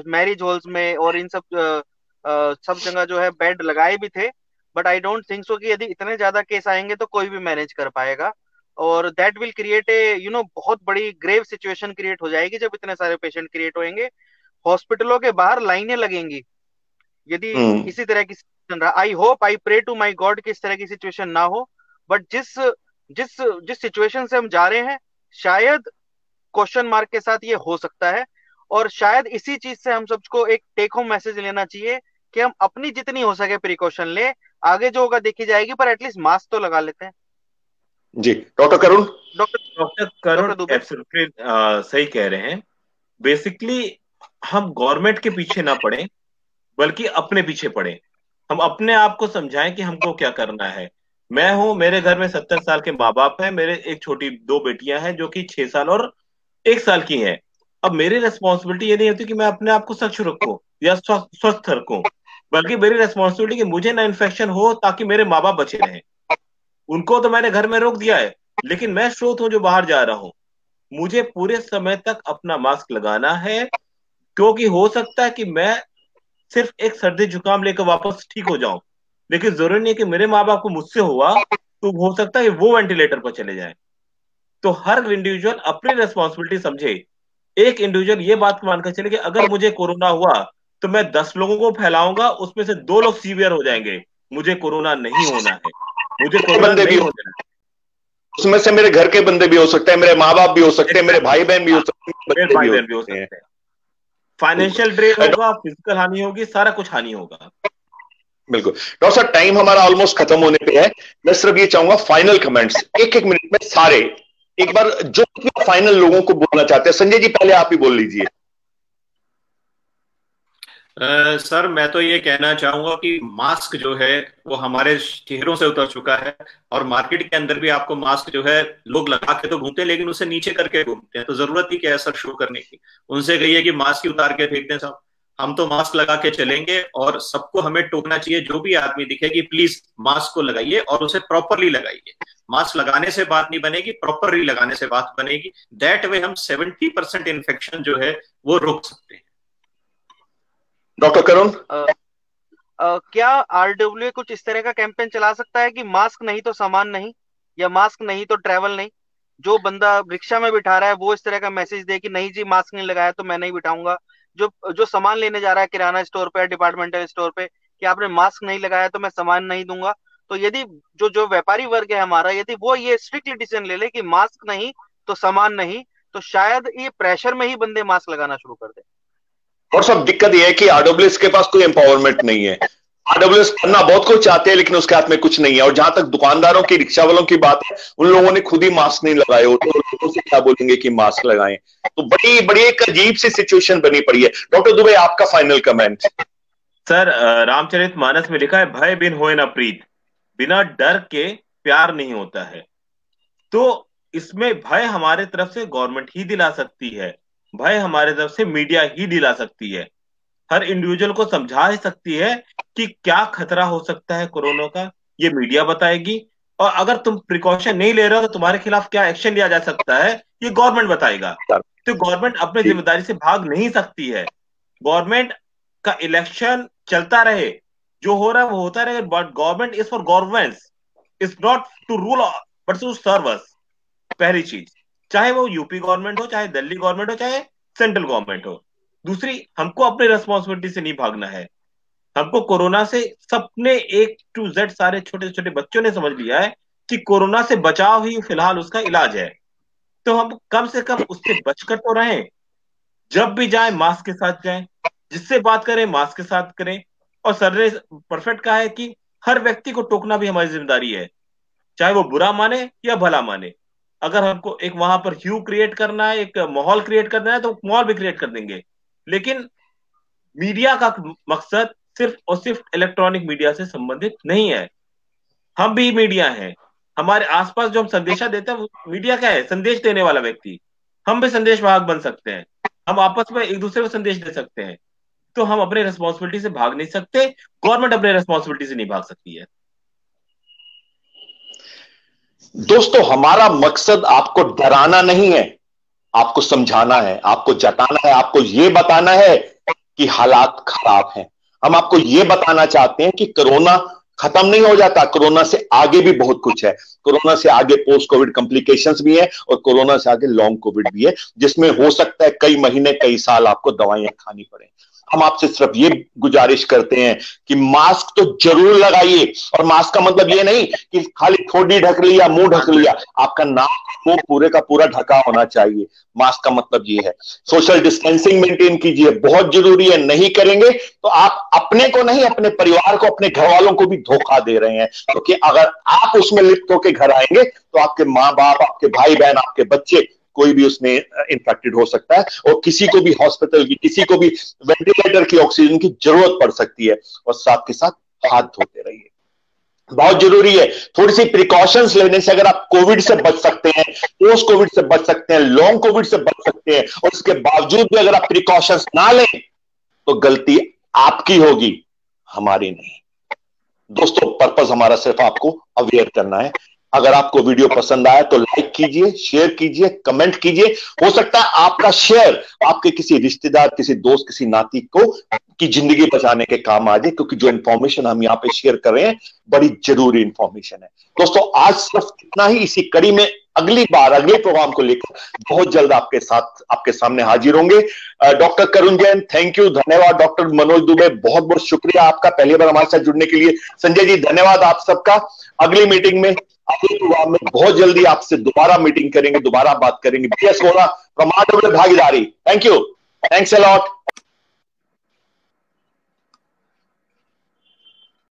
मैरिज हॉल्स में और इन सब जगह जो है बेड लगाए भी थे, but I don't think so कि यदि इतने ज्यादा केस आएंगे तो कोई भी मैनेज कर पाएगा। और दैट विल क्रिएट ए बहुत बड़ी ग्रेव सिचुएशन क्रिएट हो जाएगी जब इतने सारे पेशेंट क्रिएट होंगे। हॉस्पिटलों के बाहर लाइनें लगेंगी यदि इसी तरह की सिचुएशन रहा। I hope, I pray to my god कि इस तरह की सिचुएशन ना हो, बट जिस जिस जिस सिचुएशन से हम जा रहे हैं, शायद क्वेश्चन मार्क के साथ ये हो सकता है। और शायद इसी चीज से हम सबको एक टेक होम मैसेज लेना चाहिए कि हम अपनी जितनी हो सके प्रिकॉशन ले, आगे जो होगा देखी जाएगी, पर एटलीस्ट मास्क तो लगा लेते हैं। जी डॉक्टर करुण। डॉक्टर करुण एब्सोल्युटली सही कह रहे हैं। बेसिकली हम गवर्नमेंट के पीछे ना पड़े बल्कि अपने पीछे पड़े। हम अपने आप को समझाएं कि हमको क्या करना है। मैं हूं, मेरे घर में 70 साल के माँ बाप हैं, मेरे एक छोटी 2 बेटियां हैं जो कि 6 साल और 1 साल की हैं। अब मेरी रेस्पॉन्सिबिलिटी ये नहीं होती कि मैं अपने आप को स्वच्छ रखूं या स्वस्थ रखूं, बल्कि मेरी रेस्पॉन्सिबिलिटी कि मुझे ना इन्फेक्शन हो ताकि मेरे माँ बाप बचे रहें। उनको तो मैंने घर में रोक दिया है, लेकिन मैं स्रोत हूं जो बाहर जा रहा हूं। मुझे पूरे समय तक अपना मास्क लगाना है, क्योंकि हो सकता है कि मैं सिर्फ एक सर्दी जुकाम लेकर वापस ठीक हो जाऊं, लेकिन जरूरी नहीं कि मेरे माँ बाप को मुझसे हुआ तो हो सकता है वो वेंटिलेटर पर चले जाए। तो हर इंडिविजुअल अपनी रेस्पॉन्सिबिलिटी समझे। एक इंडिविजुअल ये बात मानकर चले कि अगर मुझे कोरोना हुआ तो मैं 10 लोगों को फैलाऊंगा, उसमें से 2 लोग सीवियर हो जाएंगे, मुझे कोरोना नहीं होना है, मुझे कोरोना नहीं होना है। उसमें से मेरे घर के बंदे भी हो सकते हैं, मेरे माँ बाप भी हो सकते हैं, मेरे भाई बहन भी हो सकते हैं, मेरे भाई बहन भी हो सकते हैं। फाइनेंशियल ड्रेन होगा, फिजिकल हानि होगी, सारा कुछ हानि होगा। बिल्कुल। डॉक्टर साहब, टाइम हमारा ऑलमोस्ट खत्म होने पे है। मैं सिर्फ ये चाहूंगा फाइनल कमेंट्स 1-1 मिनट में सारे, एक बार जो फाइनल लोगों को बोलना चाहते हैं। संजय जी पहले आप ही बोल लीजिए। सर मैं तो ये कहना चाहूंगा कि मास्क जो है वो हमारे चेहरों से उतर चुका है, और मार्केट के अंदर भी आपको मास्क जो है लोग लगा के तो घूमते हैं लेकिन उसे नीचे करके घूमते हैं। तो जरूरत ही क्या है सर शो करने की? उनसे कहिए कि मास्क ही उतार के फेंक दें साहब। हम तो मास्क लगा के चलेंगे और सबको हमें टोकना चाहिए, जो भी आदमी दिखे कि प्लीज मास्क को लगाइए और उसे प्रॉपरली लगाइए। मास्क लगाने से बात नहीं बनेगी, प्रॉपरली लगाने से बात बनेगी। दैट वे हम 70% इन्फेक्शन जो है वो रोक सकते हैं। डॉक्टर करुण, क्या आरडब्ल्यूए कुछ इस तरह का कैंपेन चला सकता है कि मास्क नहीं तो सामान नहीं, या मास्क नहीं तो ट्रैवल नहीं? जो बंदा रिक्शा में बिठा रहा है वो इस तरह का मैसेज दे कि नहीं जी मास्क नहीं लगाया तो मैं नहीं बिठाऊंगा। जो सामान लेने जा रहा है किराना स्टोर पे, डिपार्टमेंटल स्टोर पे, कि आपने मास्क नहीं लगाया तो मैं सामान नहीं दूंगा। तो यदि जो व्यापारी वर्ग है हमारा, यदि वो ये स्ट्रिक्टली डिसीजन ले ले कि मास्क नहीं तो सामान नहीं, तो शायद ये प्रेशर में ही बंदे मास्क लगाना शुरू कर दे। और सब दिक्कत यह है कि आरडब्ल्यूएस के पास कोई एम्पावरमेंट नहीं है। आरडब्ल्यूएस करना बहुत कुछ चाहते हैं लेकिन उसके हाथ में कुछ नहीं है। और जहां तक दुकानदारों की, रिक्शा वालों की बात है, उन लोगों ने खुद ही मास्क नहीं लगाए हो, तो लोगों से क्या बोलेंगे कि मास्क लगाएं? तो बड़ी बड़ी एक अजीब सी सिचुएशन बनी पड़ी है। डॉक्टर दुबे, आपका फाइनल कमेंट। सर रामचरितमानस में लिखा है, भय बिन होए न प्रीत, बिना डर के प्यार नहीं होता है। तो इसमें भय हमारे तरफ से गवर्नमेंट ही दिला सकती है। भाई हमारे तरफ से मीडिया ही दिला सकती है, हर इंडिविजुअल को समझा सकती है कि क्या खतरा हो सकता है कोरोना का, ये मीडिया बताएगी। और अगर तुम प्रिकॉशन नहीं ले रहे हो तो तुम्हारे खिलाफ क्या एक्शन लिया जा सकता है, ये गवर्नमेंट बताएगा। तो गवर्नमेंट अपनी जिम्मेदारी से भाग नहीं सकती है। गवर्नमेंट का इलेक्शन चलता रहे, जो हो रहा है वो होता रहे, but government is for governance, is not to rule but to serve us. पहली चीज, चाहे वो यूपी गवर्नमेंट हो, चाहे दिल्ली गवर्नमेंट हो, चाहे सेंट्रल गवर्नमेंट हो। दूसरी, हमको अपनी रिस्पॉन्सिबिलिटी से नहीं भागना है। हमको कोरोना से सबने A to Z सारे छोटे छोटे बच्चों ने समझ लिया है कि कोरोना से बचाव ही फिलहाल उसका इलाज है। तो हम कम से कम उससे बचकर तो रहें। जब भी जाए मास्क के साथ जाएं, जिससे बात करें मास्क के साथ करें। और सर ने परफेक्ट कहा है कि हर व्यक्ति को टोकना भी हमारी जिम्मेदारी है, चाहे वो बुरा माने या भला माने। अगर हमको एक वहां पर ह्यू क्रिएट करना है, एक माहौल क्रिएट करना है, तो माहौल भी क्रिएट कर देंगे। लेकिन मीडिया का मकसद सिर्फ और सिर्फ इलेक्ट्रॉनिक मीडिया से संबंधित नहीं है। हम भी मीडिया हैं। हमारे आसपास जो हम संदेशा देते हैं, मीडिया क्या है? संदेश देने वाला व्यक्ति। हम भी संदेश वाहक बन सकते हैं, हम आपस में एक दूसरे को संदेश दे सकते हैं। तो हम अपने रिस्पॉन्सिबिलिटी से भाग नहीं सकते, गवर्नमेंट अपने रिस्पॉन्सिबिलिटी से नहीं भाग सकती है। दोस्तों, हमारा मकसद आपको डराना नहीं है, आपको समझाना है, आपको जताना है, आपको यह बताना है कि हालात खराब हैं। हम आपको यह बताना चाहते हैं कि कोरोना खत्म नहीं हो जाता, कोरोना से आगे भी बहुत कुछ है। कोरोना से आगे पोस्ट कोविड कॉम्प्लिकेशंस भी है, और कोरोना से आगे लॉन्ग कोविड भी है, जिसमें हो सकता है कई महीने कई साल आपको दवाइयां खानी पड़े। हम आपसे सिर्फ ये गुजारिश करते हैं कि मास्क तो जरूर लगाइए। और मास्क का मतलब ये नहीं कि खाली ठोडी ढक लिया, मुंह ढक लिया, आपका नाक मुंह पूरे का पूरा ढका होना चाहिए। मास्क का मतलब ये है। सोशल डिस्टेंसिंग मेंटेन कीजिए, बहुत जरूरी है। नहीं करेंगे तो आप अपने को नहीं, अपने परिवार को, अपने घर वालों को भी धोखा दे रहे हैं। क्योंकि अगर आप उसमें लिप्त होकर घर आएंगे तो आपके माँ बाप, आपके भाई बहन, आपके बच्चे, कोई भी उसमें इन्फेक्टेड हो सकता है। और किसी को भी हॉस्पिटल की, किसी को भी वेंटिलेटर की, ऑक्सीजन की जरूरत पड़ सकती है। और साथ के साथ हाथ धोते रहिए, बहुत जरूरी है। थोड़ी सी प्रिकॉशंस लेने से अगर आप कोविड से बच सकते हैं, पोस्ट कोविड से बच सकते हैं, लॉन्ग कोविड से बच सकते हैं, और इसके बावजूद भी अगर आप प्रिकॉशंस ना लें तो गलती आपकी होगी, हमारी नहीं। दोस्तों, पर्पस हमारा सिर्फ आपको अवेयर करना है। अगर आपको वीडियो पसंद आया तो लाइक कीजिए, शेयर कीजिए, कमेंट कीजिए। हो सकता है आपका शेयर आपके किसी रिश्तेदार, किसी दोस्त, किसी नाती को की जिंदगी बचाने के काम आ जाए, क्योंकि जो इंफॉर्मेशन हम यहाँ पे शेयर कर रहे हैं बड़ी जरूरी इंफॉर्मेशन है। दोस्तों, आज सिर्फ इतना ही। इसी कड़ी में अगली बार, अगले प्रोग्राम को लेकर बहुत जल्द आपके साथ, आपके सामने हाजिर होंगे। Doctor Karun Jain, thank you, धन्यवाद। डॉक्टर मनोज दुबे, बहुत बहुत शुक्रिया आपका पहली बार हमारे साथ जुड़ने के लिए। संजय जी, धन्यवाद आप सबका। अगली मीटिंग में, अगले प्रोग्राम में बहुत जल्दी आपसे दोबारा मीटिंग करेंगे, दोबारा बात करेंगे। BS वोरा, प्रमाण भागीदारी। Thank you, thanks a lot.